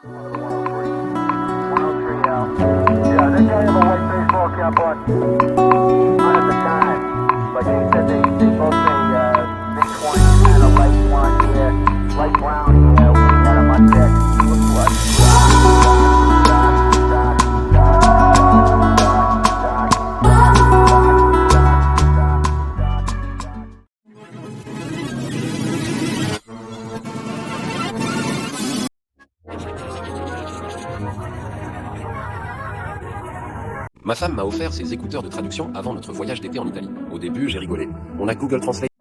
Yeah, they got him a white baseball cap on. Not at the time, but they said they both say mid-20s and a light blonde hair, light brown hair. We had him on deck. Looked like Ma femme m'a offert ses écouteurs de traduction avant notre voyage d'été en Italie. Au début, j'ai rigolé. On a Google Translate.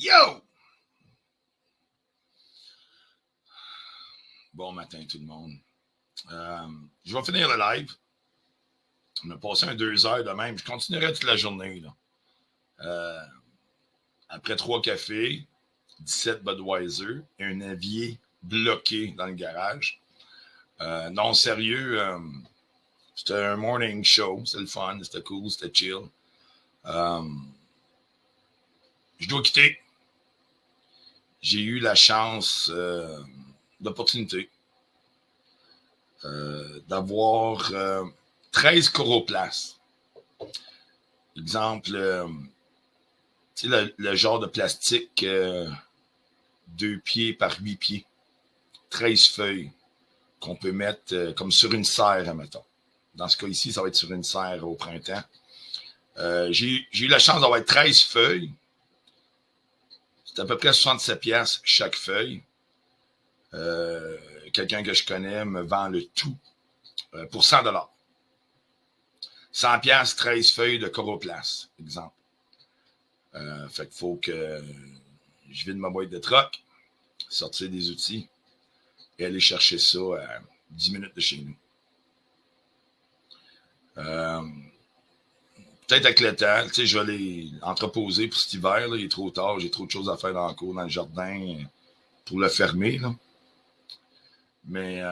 Yo! Bon matin tout le monde. Je vais finir le live. On a passé 2 heures de même. Je continuerai toute la journée. Là. Après 3 cafés, 17 Budweiser et un avier bloqué dans le garage. Non, sérieux, c'était un morning show. C'était le fun, c'était cool, c'était chill. Je dois quitter. J'ai eu la chance, l'opportunité d'avoir 13 coroplaces. Exemple, tu sais, le genre de plastique 2 pieds par 8 pieds. 13 feuilles qu'on peut mettre comme sur une serre, admettons. Dans ce cas ici, ça va être sur une serre au printemps. J'ai eu la chance d'avoir 13 feuilles. C'est à peu près 67$ chaque feuille. Quelqu'un que je connais me vend le tout pour 100$. 100 piastres, 13 feuilles de Coroplast, exemple. Fait qu'il faut que je vide ma boîte de troc, sortir des outils et aller chercher ça à 10 minutes de chez nous. Peut-être avec le temps, tu sais, je vais les entreposer pour cet hiver. Là, il est trop tard, j'ai trop de choses à faire dans la cour, dans le jardin, pour le fermer. Là. Mais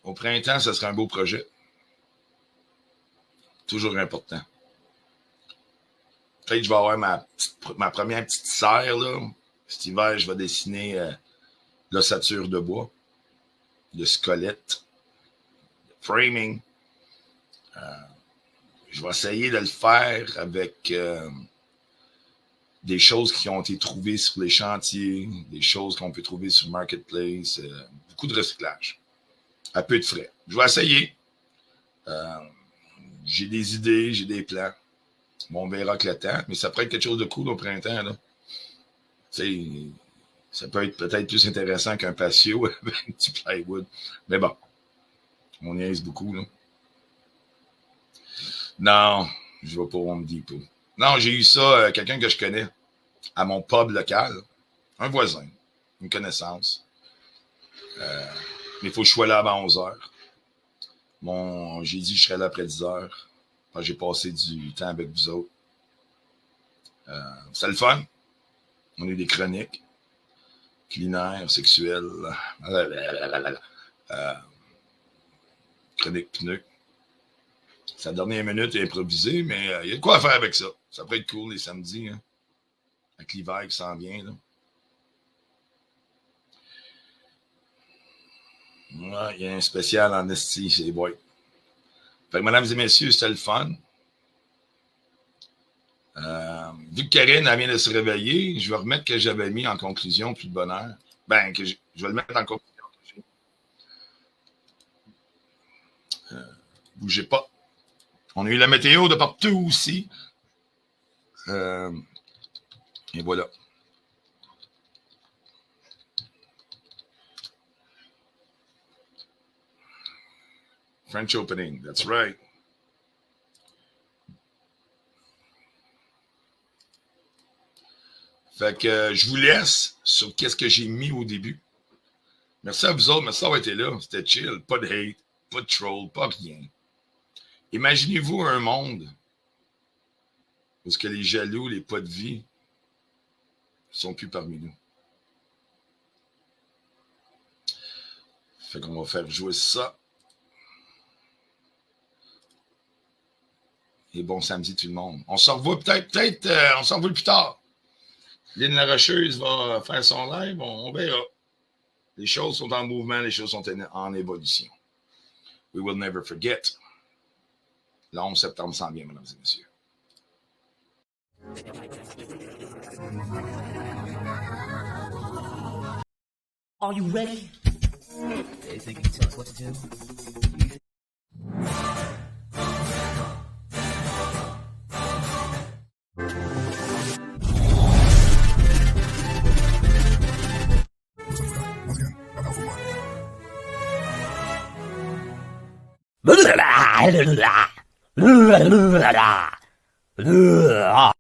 au printemps, ce serait un beau projet. Toujours important. Peut-être que je vais avoir ma première petite serre. Là. Cet hiver, je vais dessiner l'ossature de bois, le squelette, le framing. Je vais essayer de le faire avec des choses qui ont été trouvées sur les chantiers, des choses qu'on peut trouver sur Marketplace, beaucoup de recyclage, à peu de frais. Je vais essayer. J'ai des idées, j'ai des plans. Bon, on verra que le temps, mais ça pourrait être quelque chose de cool au printemps. Là. Ça peut être peut-être plus intéressant qu'un patio avec du plywood. Mais bon, on niaise beaucoup. Là. Non, je vais pas Home Depot. Non, j'ai eu ça, quelqu'un que je connais, à mon pub local. Un voisin, une connaissance. Mais il faut que je sois là avant 11 heures. J'ai dit que je serais là après 10 heures. J'ai passé du temps avec vous autres. C'est le fun. On a eu des chroniques culinaires, sexuelles. Chronique pneu. C'est la dernière minute est improvisée, mais il y a de quoi faire avec ça. Ça pourrait être cool les samedis, hein, avec l'hiver qui s'en vient. Là. Ouais, il y a un spécial en esti, c'est boy. Fait que, mesdames et messieurs, c'était le fun. Vu que Karine elle vient de se réveiller, je vais remettre que j'avais mis en conclusion plus de bonheur. Ben, que je vais le mettre en conclusion. Bougez pas. On a eu la météo de partout aussi. Et voilà. French opening, that's right. Fait que je vous laisse sur qu'est-ce que j'ai mis au début. Merci à vous autres, merci d'avoir été là. C'était chill, pas de hate, pas de troll, pas rien. Imaginez-vous un monde où ce que les jaloux, les pas de vie, sont plus parmi nous. Fait qu'on va faire jouer ça. Et bon samedi tout le monde. On se revoit peut-être, on se revoit plus tard. Lynn La Rocheuse va faire son live, on verra. Les choses sont en mouvement, les choses sont en évolution. We will never forget. Le 11 septembre s'en vient, mesdames et messieurs. Are you ready? They think you tell us what to do. Blah, blah, blah, blah, blah, blah, blah.